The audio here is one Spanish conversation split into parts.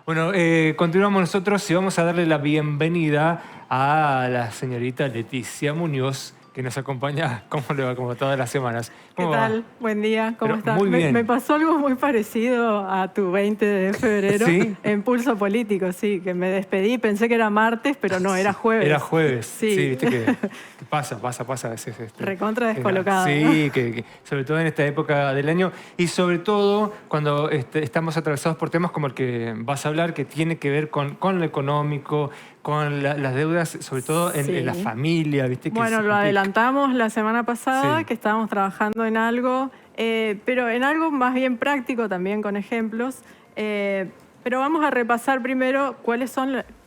Bueno, continuamos nosotros y vamos a darle la bienvenida a la señorita Leticia Muñoz, que nos acompaña, ¿cómo le va? Como todas las semanas. ¿Qué ¿Cómo tal? va? Buen día, ¿cómo Pero estás? muy bien. Me pasó algo muy parecido a tu 20 de febrero ¿Sí? en Pulso Político, sí, que me despedí, pensé que era martes, pero no, era jueves. Era jueves. Sí, Sí, viste que pasa a veces. recontra descolocada. Sí, que sobre todo en esta época del año y sobre todo cuando estamos atravesados por temas como el que vas a hablar, que tiene que ver con lo económico, con las deudas, sobre todo en la Sí. familia, viste que Bueno, se lo complica. adelantamos la semana pasada, Sí. que estábamos trabajando en algo, pero en algo más bien práctico, también con ejemplos. Pero vamos a repasar primero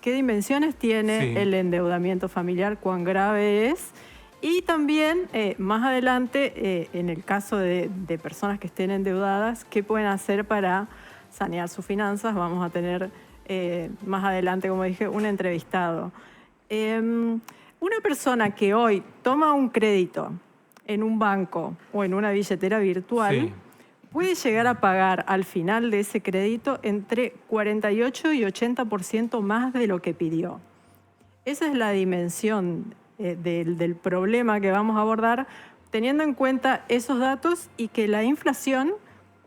qué dimensiones tiene Sí. el endeudamiento familiar, cuán grave es. Y también, más adelante, en el caso de personas que estén endeudadas, qué pueden hacer para sanear sus finanzas. Vamos a tener más adelante, como dije, un entrevistado. Una persona que hoy toma un crédito en un banco o en una billetera virtual Sí. puede llegar a pagar al final de ese crédito entre 48 y 80% más de lo que pidió. Esa es la dimensión del problema que vamos a abordar, teniendo en cuenta esos datos y que la inflación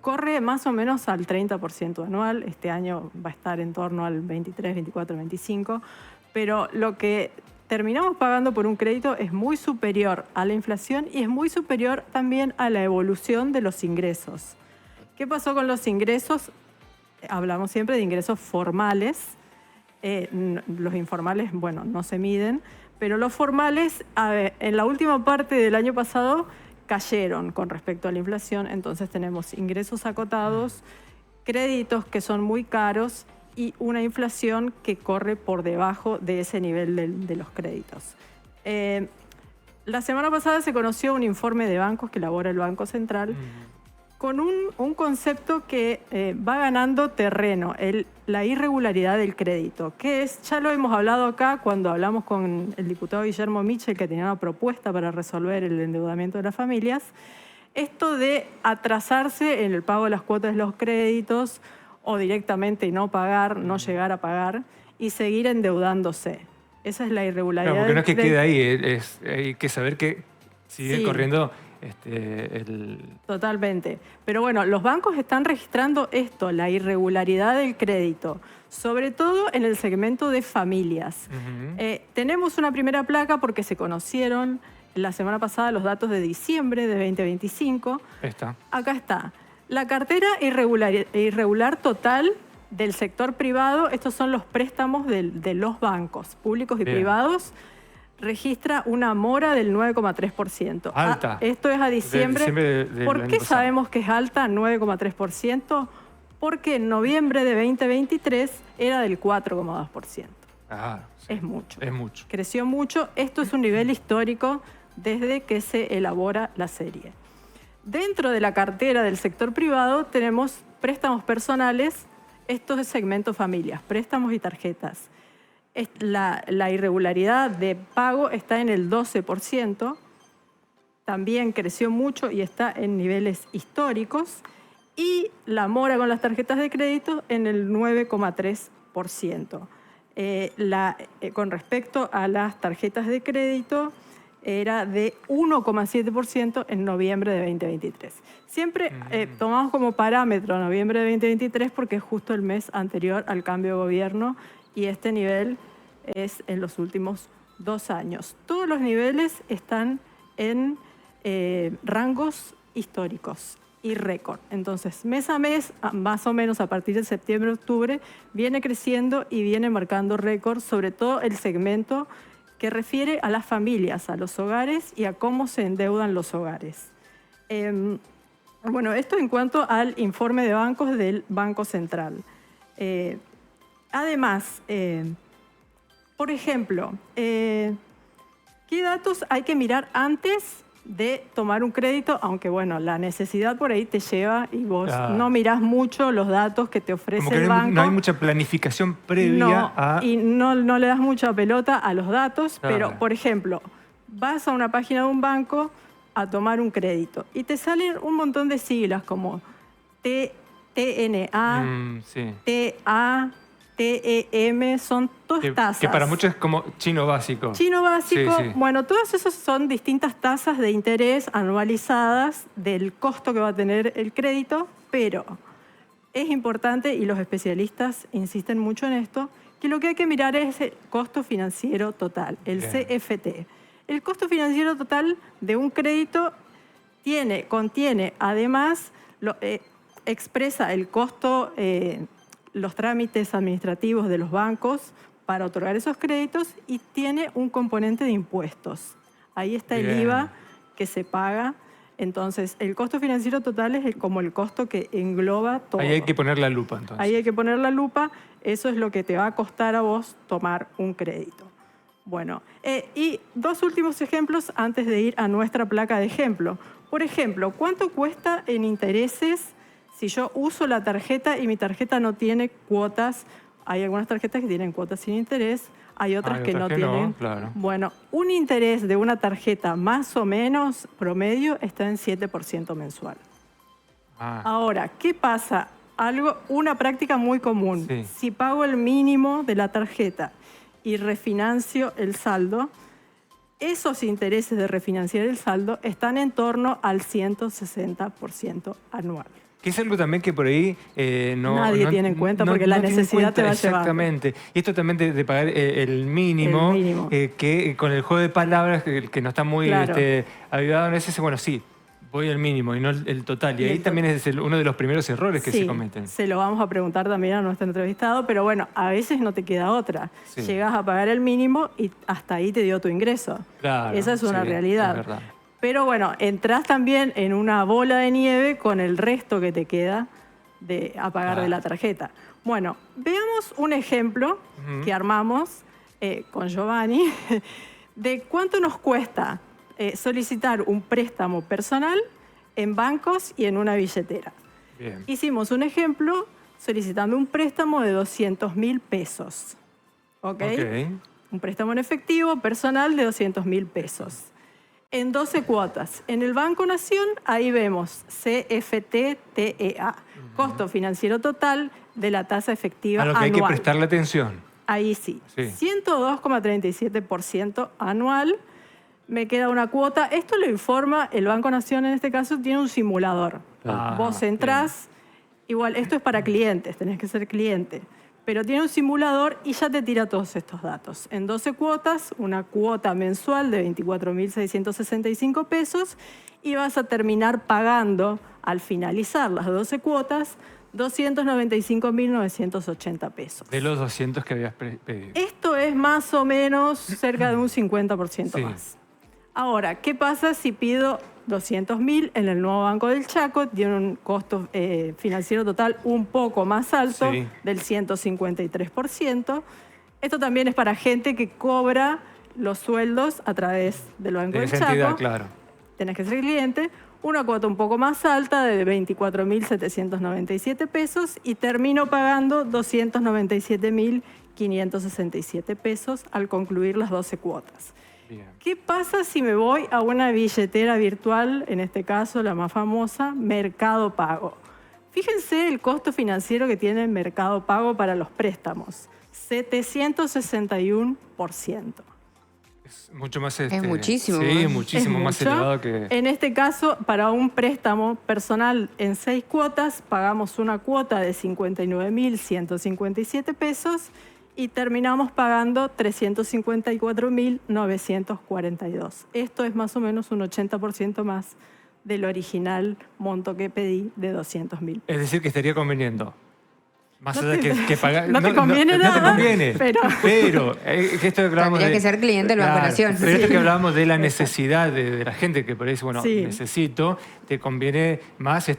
corre más o menos al 30% anual. Este año va a estar en torno al 23, 24, 25, pero lo que terminamos pagando por un crédito es muy superior a la inflación y es muy superior también a la evolución de los ingresos. ¿Qué pasó con los ingresos? Hablamos siempre de ingresos formales. Los informales, bueno, no se miden, pero los formales, en la última parte del año pasado, cayeron con respecto a la inflación. Entonces tenemos ingresos acotados, créditos que son muy caros y una inflación que corre por debajo de ese nivel de los créditos. La semana pasada se conoció un informe de bancos que elabora el Banco Central con un concepto que va ganando terreno, la irregularidad del crédito, que ya lo hemos hablado acá cuando hablamos con el diputado Guillermo Michel, que tenía una propuesta para resolver el endeudamiento de las familias. Esto de atrasarse en el pago de las cuotas de los créditos o directamente no pagar, no llegar a pagar y seguir endeudándose. Esa es la irregularidad. Claro, porque no es que quede ahí, hay que saber que sigue Sí. corriendo Totalmente. Pero bueno, los bancos están registrando esto, la irregularidad del crédito, sobre todo en el segmento de familias. Tenemos una primera placa porque se conocieron la semana pasada los datos de diciembre de 2025. Acá está. La cartera irregular total del sector privado, estos son los préstamos de los bancos públicos y privados, registra una mora del 9,3%. Alta. Esto es a diciembre. ¿Por qué sabemos que es alta, 9,3%? Porque en noviembre de 2023 era del 4,2%. Ah, sí. Es mucho. Es mucho. Creció mucho. Esto es un nivel histórico desde que se elabora la serie. Dentro de la cartera del sector privado tenemos préstamos personales. Esto es segmento familias, préstamos y tarjetas. La irregularidad de pago está en el 12%, también creció mucho y está en niveles históricos, y la mora con las tarjetas de crédito en el 9,3%. Con respecto a las tarjetas de crédito, era de 1,7% en noviembre de 2023. Siempre tomamos como parámetro noviembre de 2023 porque es justo el mes anterior al cambio de gobierno y este nivel es en los últimos 2 años. Todos los niveles están en rangos históricos y récord. Entonces, mes a mes, más o menos a partir de septiembre-octubre, viene creciendo y viene marcando récord, sobre todo el segmento que refiere a las familias, a los hogares y a cómo se endeudan los hogares. Bueno, esto en cuanto al informe de bancos del Banco Central. Además, por ejemplo, ¿qué datos hay que mirar antes de tomar un crédito? Aunque bueno, la necesidad por ahí te lleva y vos no mirás mucho los datos que te ofrece el banco. No hay mucha planificación previa y no le das mucha pelota a los datos, pero por ejemplo, vas a una página de un banco a tomar un crédito y te salen un montón de siglas como TNA, TA, TEM, son todas tasas. Que para muchos es como chino básico. Chino básico, Sí, sí. bueno, todas esas son distintas tasas de interés anualizadas del costo que va a tener el crédito, pero es importante, y los especialistas insisten mucho en esto, que lo que hay que mirar es el costo financiero total, el Bien. CFT. El costo financiero total de un crédito contiene además, expresa el costo, los trámites administrativos de los bancos para otorgar esos créditos y tiene un componente de impuestos. Ahí está el Bien. IVA que se paga. Entonces, el costo financiero total es como el costo que engloba todo. Ahí hay que poner la lupa, entonces. Ahí hay que poner la lupa. Eso es lo que te va a costar a vos tomar un crédito. Bueno, y dos últimos ejemplos antes de ir a nuestra placa de ejemplo. Por ejemplo, ¿cuánto cuesta en intereses si yo uso la tarjeta y mi tarjeta no tiene cuotas? Hay algunas tarjetas que tienen cuotas sin interés, hay otras que no tienen. Claro. Bueno, un interés de una tarjeta más o menos promedio está en 7% mensual. Ahora, ¿qué pasa? Una práctica muy común. Sí. Si pago el mínimo de la tarjeta y refinancio el saldo, esos intereses de refinanciar el saldo están en torno al 160% anual. Que es algo también que por ahí Nadie tiene en cuenta porque la tiene en necesidad cuenta, te va llevando. Exactamente. Y esto también de pagar el mínimo, El mínimo. Que con el juego de palabras, que no está muy Claro. avivado en ese, bueno, sí, voy al mínimo y no el total. Y Y ahí el también es uno de los primeros errores que Sí, se cometen. se lo vamos a preguntar también a nuestro entrevistado, pero bueno, a veces no te queda otra. Sí. Llegas a pagar el mínimo y hasta ahí te dio tu ingreso. Claro, Esa es una sí, realidad. es verdad. Pero bueno, entras también en una bola de nieve con el resto que te queda a pagar de la tarjeta. Bueno, veamos un ejemplo que armamos con Giovanni de cuánto nos cuesta solicitar un préstamo personal en bancos y en una billetera. Bien. Hicimos un ejemplo solicitando un préstamo de 200.000 pesos. ¿Ok? Un préstamo en efectivo personal de 200.000 pesos. En 12 cuotas. En el Banco Nación, ahí vemos CFT-TEA, costo financiero total de la tasa efectiva A lo que anual. hay que prestarle atención. Ahí sí. Sí. 102,37% anual. Me queda una cuota. Esto lo informa el Banco Nación, en este caso, tiene un simulador. Vos entrás, igual, esto es para clientes, tenés que ser cliente, pero tiene un simulador y ya te tira todos estos datos. En 12 cuotas, una cuota mensual de 24.665 pesos y vas a terminar pagando, al finalizar las 12 cuotas, 295.980 pesos. De los 200 que habías pedido. Esto es más o menos cerca de un 50% Sí. más. Ahora, ¿qué pasa si pido 200.000 en el nuevo Banco del Chaco? Tiene un costo financiero total un poco más alto, Sí. del 153%. Esto también es para gente que cobra los sueldos a través del Banco De del esa Chaco. entidad, claro. Tenés que ser cliente. Una cuota un poco más alta de 24.797 pesos y termino pagando 297.567 pesos al concluir las 12 cuotas. Bien. ¿Qué pasa si me voy a una billetera virtual, en este caso la más famosa, Mercado Pago? Fíjense el costo financiero que tiene Mercado Pago para los préstamos, 761%. Es mucho más... muchísimo Sí, más. muchísimo Es más mucho. elevado que... En este caso, para un préstamo personal en 6 cuotas, pagamos una cuota de 59.157 pesos y terminamos pagando 354.942. Esto es más o menos un 80% más del original monto que pedí de 200.000. Es decir, que estaría conveniendo. Más No allá te- que pagar... no te conviene No te nada, conviene. pero- Que esto que hablábamos Tendría que ser cliente del Banco Nación. Pero esto Sí. que hablábamos de la necesidad de la gente que por ahí dice, bueno, Sí. necesito, te conviene más,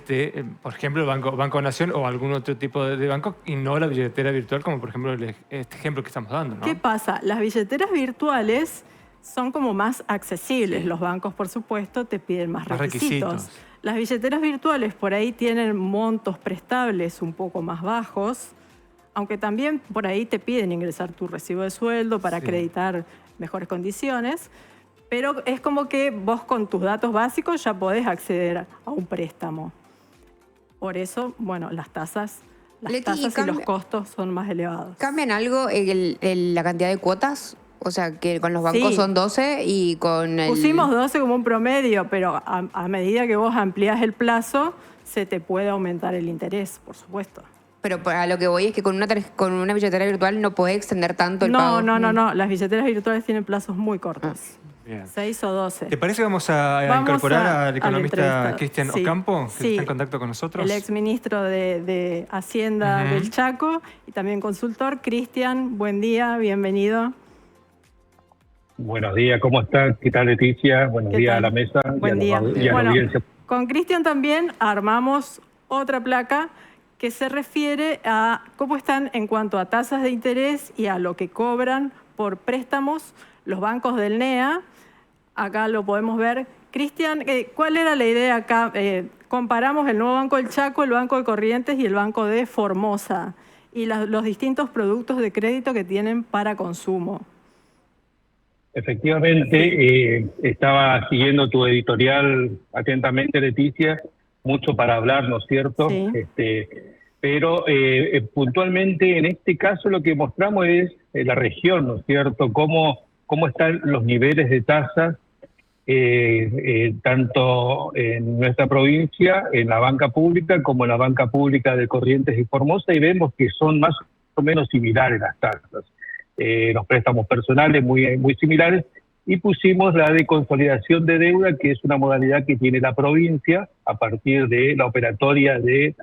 por ejemplo, el Banco Nación o algún otro tipo de banco y no la billetera virtual, como por ejemplo este ejemplo que estamos dando, ¿no? ¿Qué pasa? Las billeteras virtuales son como más accesibles. Los bancos, por supuesto, te piden más Más requisitos. requisitos. Las billeteras virtuales por ahí tienen montos prestables un poco más bajos, aunque también por ahí te piden ingresar tu recibo de sueldo para Sí. acreditar mejores condiciones, pero es como que vos con tus datos básicos ya podés acceder a un préstamo. Por eso, bueno, las tasas las Leti, tasas y los costos son más elevados. ¿Cambian algo la cantidad de cuotas? O sea, que con los bancos Sí. son 12 y con el... Pusimos 12 como un promedio, pero a medida que vos amplías el plazo, se te puede aumentar el interés, por supuesto. Pero a lo que voy es que con una billetera virtual no podés extender tanto el pago. No. Las billeteras virtuales tienen plazos muy cortos. Bien. 6 o 12. ¿Te parece que vamos a Vamos incorporar a al la economista entrevista. Cristian Sí. Ocampo, que Sí. está en contacto con nosotros? El exministro de Hacienda del Chaco y también consultor. Cristian, buen día, bienvenido. Buenos días, ¿cómo están? ¿Qué tal, Leticia? Buenos ¿Qué días tal? a la mesa Buen y día. a la Bueno, audiencia. con Cristian también armamos otra placa que se refiere a cómo están en cuanto a tasas de interés y a lo que cobran por préstamos los bancos del NEA. Acá lo podemos ver. Cristian, ¿cuál era la idea acá? Comparamos el nuevo Banco del Chaco, el Banco de Corrientes y el Banco de Formosa y los distintos productos de crédito que tienen para consumo. Efectivamente, estaba siguiendo tu editorial atentamente, Leticia, mucho para hablar, ¿no es cierto? Sí. Pero puntualmente en este caso lo que mostramos es la región, ¿no es cierto? Cómo están los niveles de tasas, tanto en nuestra provincia, en la banca pública, como en la banca pública de Corrientes y Formosa, y vemos que son más o menos similares las tasas. Los préstamos personales muy similares, y pusimos la de consolidación de deuda, que es una modalidad que tiene la provincia a partir de la operatoria del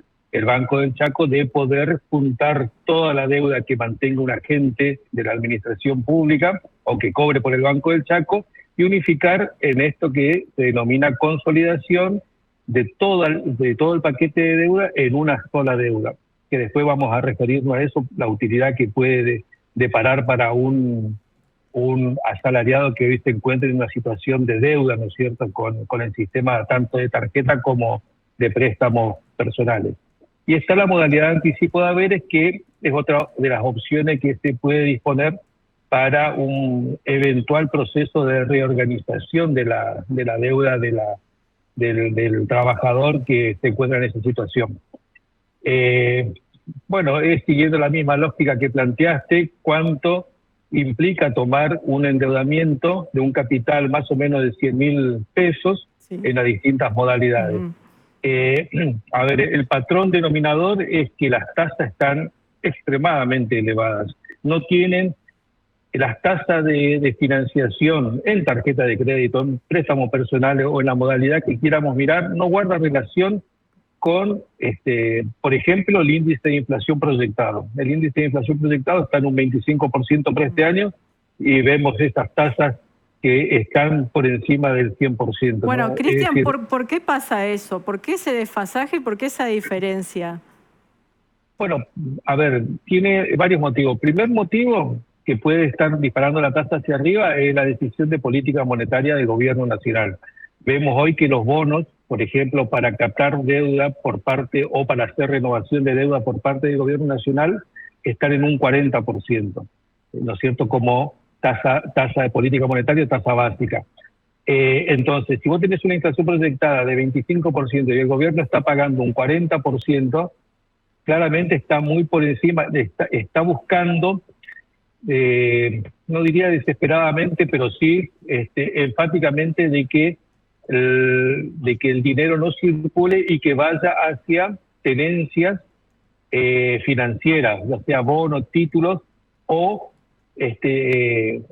Banco del Chaco, de poder juntar toda la deuda que mantenga un agente de la administración pública o que cobre por el Banco del Chaco, y unificar en esto que se denomina consolidación de todo el paquete de deuda en una sola deuda, que después vamos a referirnos a eso, la utilidad que puede deparar para un asalariado que hoy se encuentre en una situación de deuda, ¿no es cierto?, con el sistema tanto de tarjeta como de préstamos personales. Y está la modalidad de anticipo de haberes, que es otra de las opciones que se puede disponer para un eventual proceso de reorganización de la deuda del trabajador que se encuentra en esa situación. Bueno, es siguiendo la misma lógica que planteaste, cuánto implica tomar un endeudamiento de un capital más o menos de 100.000 pesos Sí. en las distintas modalidades. A ver, el patrón denominador es que las tasas están extremadamente elevadas. No tienen las tasas de financiación en tarjeta de crédito, en préstamos personales o en la modalidad que quieramos mirar, no guarda relación con, por ejemplo, el índice de inflación proyectado. El índice de inflación proyectado está en un 25% para este año, y vemos estas tasas que están por encima del 100%. Bueno, ¿no? Cristian, Es decir, ¿por qué pasa eso? ¿Por qué ese desfasaje y por qué esa diferencia? bueno, a ver, tiene varios motivos. Primer motivo que puede estar disparando la tasa hacia arriba es la decisión de política monetaria del gobierno nacional. Vemos hoy que los bonos, por ejemplo, para captar deuda por parte o para hacer renovación de deuda por parte del gobierno nacional, están en un 40%, ¿no es cierto?, como tasa de política monetaria, tasa básica. Entonces, si vos tenés una inflación proyectada de 25% y el gobierno está pagando un 40%, claramente está muy por encima, está buscando, no diría desesperadamente, pero sí enfáticamente de que el dinero no circule y que vaya hacia tenencias financieras, ya sea bonos, títulos o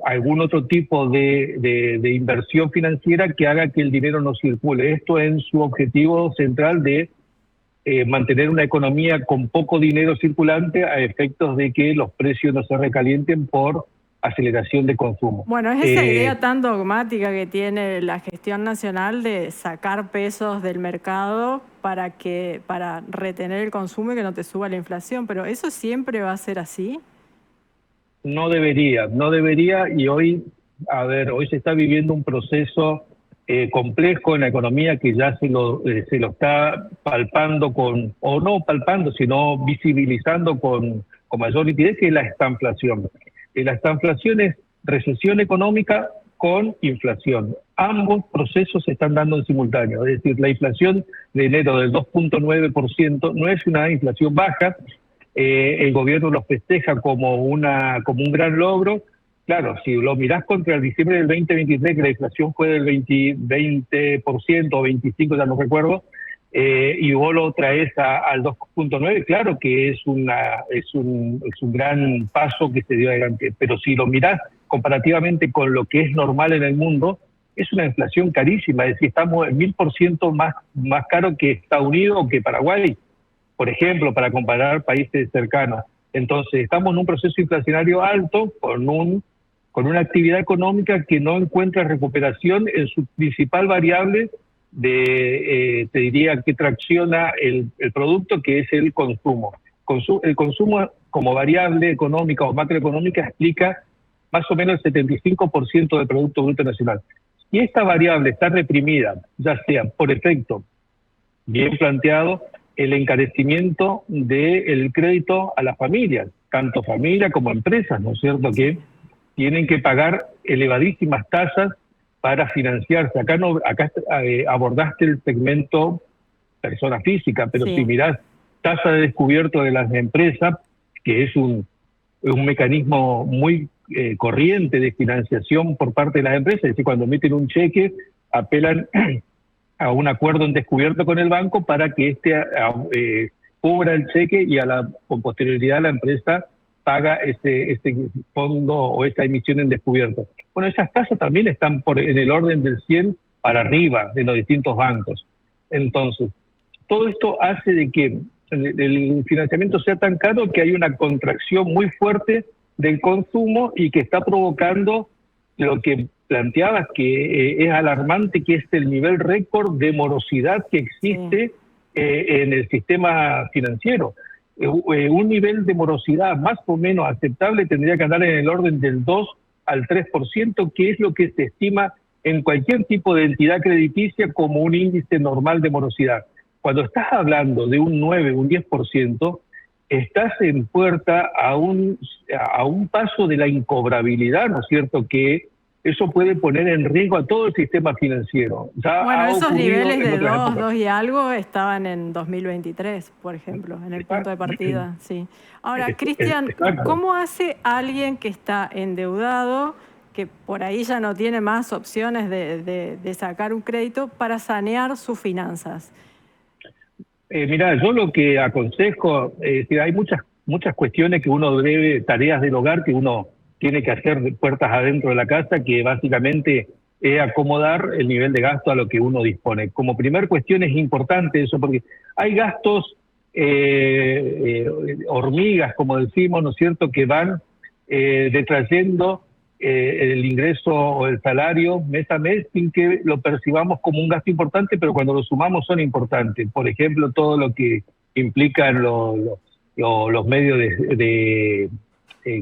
algún otro tipo de inversión financiera que haga que el dinero no circule. Esto en su objetivo central de mantener una economía con poco dinero circulante a efectos de que los precios no se recalienten por aceleración de consumo. Bueno, es esa idea tan dogmática que tiene la gestión nacional de sacar pesos del mercado para retener el consumo y que no te suba la inflación, pero ¿eso siempre va a ser así? No debería, y hoy se está viviendo un proceso complejo en la economía que ya se lo está palpando sino visibilizando con mayor nitidez, que es la estanflación. La estanflación es recesión económica con inflación. Ambos procesos se están dando en simultáneo, es decir, la inflación de enero del 2.9% no es una inflación baja, el gobierno lo festeja como un gran logro. Claro, si lo mirás contra el diciembre del 2023, que la inflación fue del 20% o 25%, ya no recuerdo, y vos lo traes al 2.9, claro que es un gran paso que se dio adelante. Pero si lo mirás comparativamente con lo que es normal en el mundo, es una inflación carísima. Es decir, estamos en 1000% más caro que Estados Unidos o que Paraguay, por ejemplo, para comparar países cercanos. Entonces, estamos en un proceso inflacionario alto con una actividad económica que no encuentra recuperación en su principal variable te diría, que tracciona el producto, que es el consumo. El consumo como variable económica o macroeconómica explica más o menos el 75% del Producto Bruto Nacional. Y esta variable está reprimida, ya sea por efecto, bien planteado, el encarecimiento del crédito a las familias, tanto familias como empresas, ¿no es cierto?, que tienen que pagar elevadísimas tasas para financiarse. Acá abordaste el segmento persona física, pero si mirás tasa de descubierto de las empresas, que es un mecanismo muy corriente de financiación por parte de las empresas, es decir, cuando emiten un cheque, apelan a un acuerdo en descubierto con el banco para que cubra el cheque y con posterioridad la empresa paga ese fondo o esa emisión en descubierto. Bueno, esas tasas también están en el orden del 100 para arriba de los distintos bancos. Entonces, todo esto hace de que el financiamiento sea tan caro que hay una contracción muy fuerte del consumo y que está provocando lo que planteabas, que es alarmante, que es el nivel récord de morosidad que existe en el sistema financiero. Un nivel de morosidad más o menos aceptable tendría que andar en el orden del 2 al 3%, que es lo que se estima en cualquier tipo de entidad crediticia como un índice normal de morosidad. Cuando estás hablando de un 9, un 10%, estás en puerta a un paso de la incobrabilidad, ¿no es cierto?, que eso puede poner en riesgo a todo el sistema financiero. Bueno, esos niveles de 2 y algo estaban en 2023, por ejemplo, en el punto de partida. Sí. Ahora, Cristian, ¿cómo hace alguien que está endeudado, que por ahí ya no tiene más opciones de sacar un crédito, para sanear sus finanzas? Mirá, yo lo que aconsejo, hay muchas cuestiones que uno debe, tareas del hogar que uno tiene que hacer de puertas adentro de la casa, que básicamente es acomodar el nivel de gasto a lo que uno dispone. Como primer cuestión es importante eso, porque hay gastos hormigas, como decimos, ¿no es cierto?, que van detrayendo el ingreso o el salario mes a mes sin que lo percibamos como un gasto importante, pero cuando lo sumamos son importantes. Por ejemplo, todo lo que implican los medios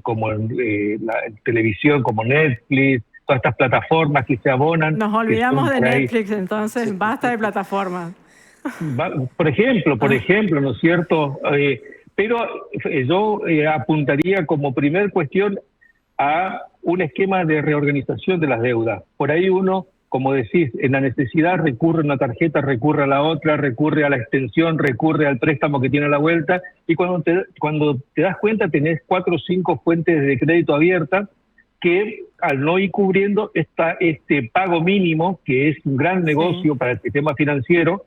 como la televisión, como Netflix, todas estas plataformas que se abonan. Nos olvidamos de Netflix, entonces basta de plataformas. Por ejemplo, ¿no es cierto? Pero yo apuntaría como primer cuestión a un esquema de reorganización de las deudas. Por ahí uno, como decís, en la necesidad recurre a una tarjeta, recurre a la otra, recurre a la extensión, recurre al préstamo que tiene a la vuelta, y cuando te das cuenta tenés 4 o 5 fuentes de crédito abiertas que, al no ir cubriendo este pago mínimo, que es un gran negocio para el sistema financiero,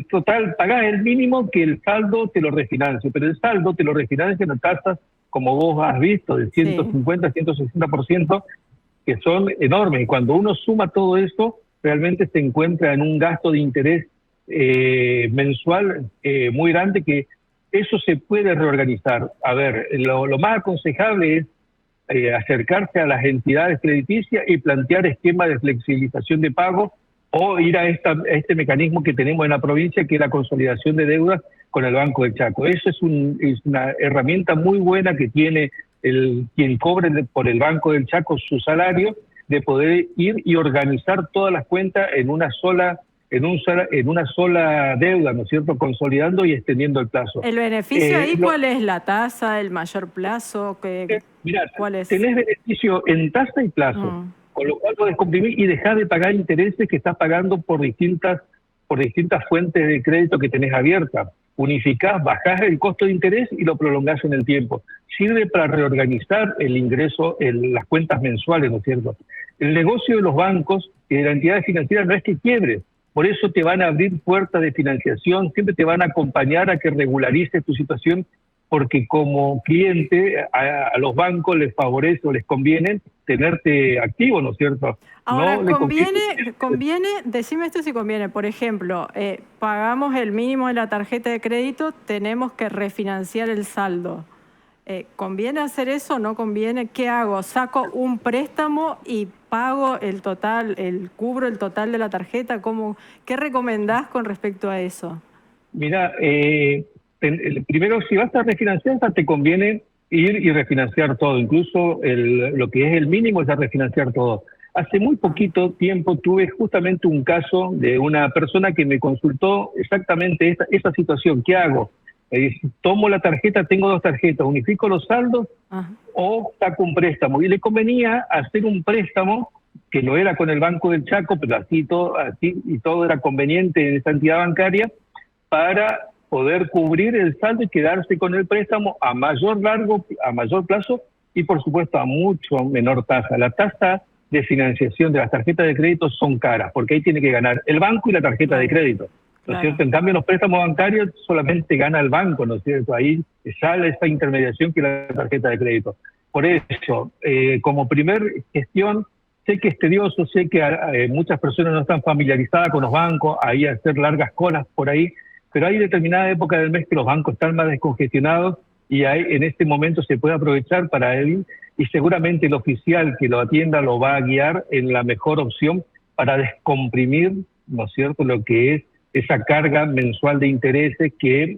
total, pagás el mínimo que el saldo te lo refinancia, pero el saldo te lo refinancia en tasas, como vos has visto, de 150, 160%, que son enormes. Y cuando uno suma todo eso, realmente se encuentra en un gasto de interés mensual muy grande, que eso se puede reorganizar. A ver, lo más aconsejable es acercarse a las entidades crediticias y plantear esquemas de flexibilización de pago, o ir a este mecanismo que tenemos en la provincia, que es la consolidación de deudas con el Banco del Chaco. Eso es una herramienta muy buena que tiene quien cobre por el Banco del Chaco su salario, de poder ir y organizar todas las cuentas en una sola deuda, ¿no es cierto?, consolidando y extendiendo el plazo. ¿El beneficio ahí cuál es? ¿La tasa, el mayor plazo? Mira, ¿cuál es? Tenés beneficio en tasa y plazo. Con lo cual podés comprimir y dejar de pagar intereses que estás pagando por distintas fuentes de crédito que tenés abiertas. unificás, bajás el costo de interés y lo prolongás en el tiempo. Sirve para reorganizar el ingreso, las cuentas mensuales, ¿no es cierto? El negocio de los bancos y de la entidad financiera no es que quiebre, por eso te van a abrir puertas de financiación, siempre te van a acompañar a que regularices tu situación, porque como cliente a los bancos les favorece o les conviene tenerte activo, ¿no es cierto? Ahora, No le conviene, decime esto si conviene. Por ejemplo, pagamos el mínimo de la tarjeta de crédito, tenemos que refinanciar el saldo. ¿Conviene hacer eso o no conviene? ¿Qué hago? ¿Saco un préstamo y pago el total, cubro el total de la tarjeta? ¿Qué recomendás con respecto a eso? Mira, primero, si vas a refinanciar, te conviene ir y refinanciar todo, incluso lo que es el mínimo es a refinanciar todo. Hace muy poquito tiempo tuve justamente un caso de una persona que me consultó exactamente esa situación. ¿Qué hago? Tomo la tarjeta, tengo 2 tarjetas, unifico los saldos o saco un préstamo. Y le convenía hacer un préstamo que no era con el Banco del Chaco, pero así y todo era conveniente en esa entidad bancaria para poder cubrir el saldo y quedarse con el préstamo a mayor plazo y por supuesto a mucho menor tasa. La tasa de financiación de las tarjetas de crédito son caras, porque ahí tiene que ganar el banco y la tarjeta de crédito, ¿no es cierto? En cambio, en los préstamos bancarios solamente gana el banco, ¿no es cierto? Ahí sale esa intermediación que la tarjeta de crédito. Por eso, como primer gestión, sé que es tedioso, sé que muchas personas no están familiarizadas con los bancos, ahí hacer largas colas por ahí, pero hay determinada época del mes que los bancos están más descongestionados y en este momento se puede aprovechar para él y seguramente el oficial que lo atienda lo va a guiar en la mejor opción para descomprimir, ¿no es cierto?, lo que es esa carga mensual de intereses que,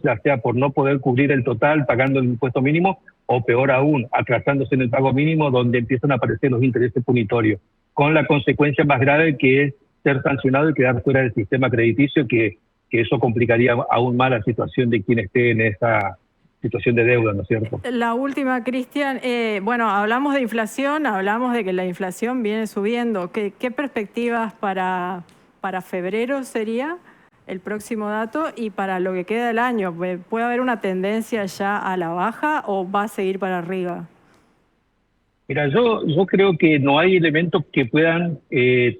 ya sea por no poder cubrir el total pagando el impuesto mínimo o peor aún, atrasándose en el pago mínimo donde empiezan a aparecer los intereses punitorios, con la consecuencia más grave que es ser sancionado y quedar fuera del sistema crediticio, que eso complicaría aún más la situación de quien esté en esa situación de deuda, ¿no es cierto? La última, Cristian. Bueno, hablamos de inflación, hablamos de que la inflación viene subiendo. ¿Qué perspectivas para febrero sería el próximo dato y para lo que queda del año? ¿Puede haber una tendencia ya a la baja o va a seguir para arriba? Mira, yo creo que no hay elementos que puedan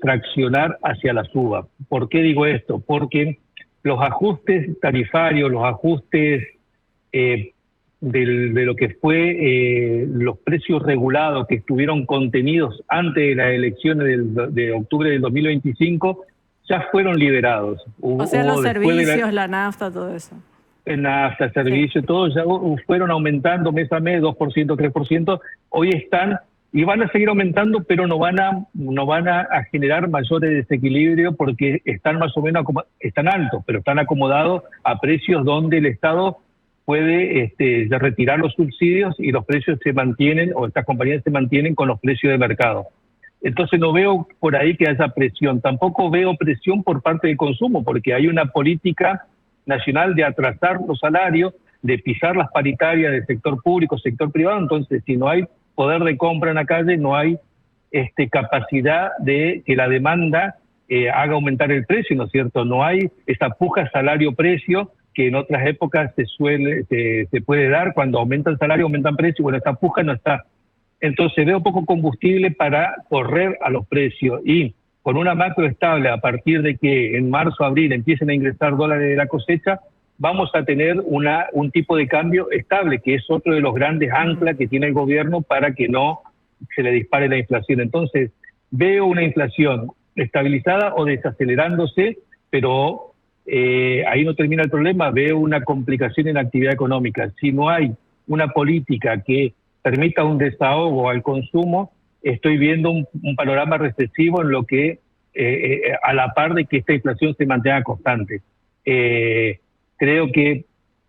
traccionar hacia la suba. ¿Por qué digo esto? Porque los ajustes tarifarios, los ajustes de lo que fue los precios regulados que estuvieron contenidos antes de las elecciones de octubre del 2025 ya fueron liberados. O sea, los servicios, la nafta, todo eso. La nafta, servicios, todo ya fueron aumentando mes a mes, 2%, 3%. Hoy están y van a seguir aumentando, pero no van a generar mayores desequilibrios porque están más o menos, están altos, pero están acomodados a precios donde el Estado puede retirar los subsidios y los precios se mantienen, o estas compañías se mantienen con los precios de mercado. Entonces no veo por ahí que haya presión. Tampoco veo presión por parte del consumo, porque hay una política nacional de atrasar los salarios, de pisar las paritarias del sector público, sector privado. Entonces, si no hay poder de compra en la calle, no hay capacidad de que la demanda haga aumentar el precio, ¿no es cierto? No hay esa puja salario-precio que en otras épocas se puede dar. Cuando aumenta el salario, aumentan precios. Bueno, esta puja no está. Entonces veo poco combustible para correr a los precios y con una macro estable a partir de que en marzo, abril empiecen a ingresar dólares de la cosecha, vamos a tener un tipo de cambio estable, que es otro de los grandes anclas que tiene el gobierno para que no se le dispare la inflación. Entonces veo una inflación estabilizada o desacelerándose, pero ahí no termina el problema. Veo una complicación en la actividad económica. Si no hay una política que permita un desahogo al consumo, estoy viendo un panorama recesivo en lo que, a la par de que esta inflación se mantenga constante. Creo que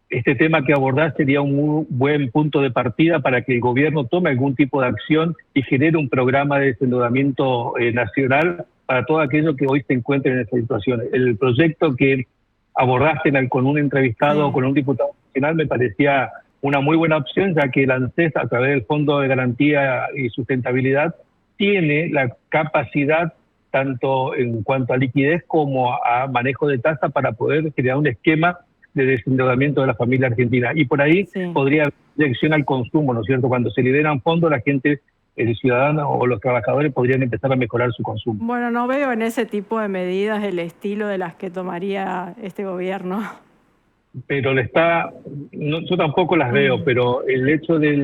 este tema que abordás sería un muy buen punto de partida para que el gobierno tome algún tipo de acción y genere un programa de desendeudamiento nacional para todo aquello que hoy se encuentre en esta situación. El proyecto que abordaste con un entrevistado o con un diputado nacional me parecía una muy buena opción, ya que el ANSES, a través del Fondo de Garantía y Sustentabilidad, tiene la capacidad, tanto en cuanto a liquidez como a manejo de tasa, para poder crear un esquema de desendeudamiento de la familia argentina. Y por ahí Sí. podría haber dirección al consumo, ¿no es cierto? Cuando se liberan fondos, la gente, el ciudadano o los trabajadores podrían empezar a mejorar su consumo. Bueno, no veo en ese tipo de medidas el estilo de las que tomaría este gobierno. Pero yo tampoco las veo, pero el hecho de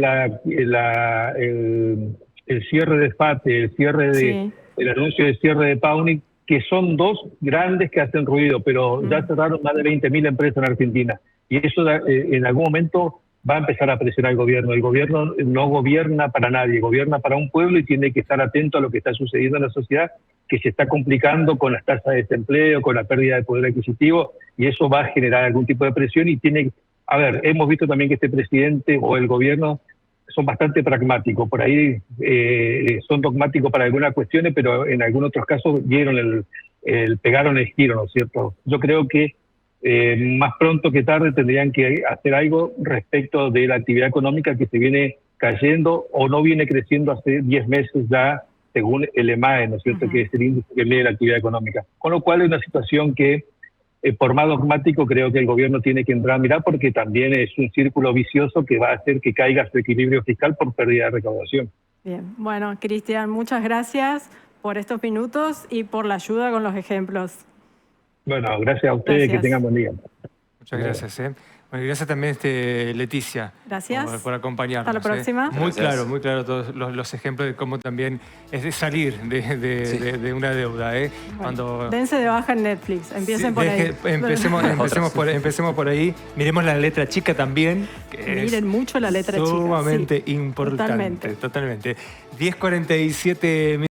el cierre de FATE, Sí. el anuncio de cierre de Pauni, que son dos grandes que hacen ruido, pero ya cerraron más de 20.000 empresas en Argentina. Y eso en algún momento va a empezar a presionar al gobierno. El gobierno no gobierna para nadie, gobierna para un pueblo y tiene que estar atento a lo que está sucediendo en la sociedad, que se está complicando con las tasas de desempleo, con la pérdida de poder adquisitivo, y eso va a generar algún tipo de presión y hemos visto también que este presidente o el gobierno son bastante pragmáticos, por ahí son dogmáticos para algunas cuestiones, pero en algunos otros casos pegaron el giro, ¿no es cierto? Yo creo que más pronto que tarde tendrían que hacer algo respecto de la actividad económica que se viene cayendo o no viene creciendo hace 10 meses ya, según el EMAE, ¿no es cierto?, que es el índice que mide la actividad económica. Con lo cual es una situación que, por más dogmático, creo que el gobierno tiene que entrar a mirar, porque también es un círculo vicioso que va a hacer que caiga su equilibrio fiscal por pérdida de recaudación. Bien, bueno, Cristian, muchas gracias por estos minutos y por la ayuda con los ejemplos. Bueno, gracias a ustedes, Gracias. que tengan buen día. Muchas gracias. Bueno, y gracias también Leticia Gracias. por acompañarnos. Hasta la próxima. Muy claro todos los ejemplos de cómo también es de salir de una deuda. Bueno, dense de baja en Netflix, empiecen por ahí. Empecemos por ahí. Miremos la letra chica también. Que Miren mucho la letra chica. Sumamente Sí, importante. totalmente. 10:47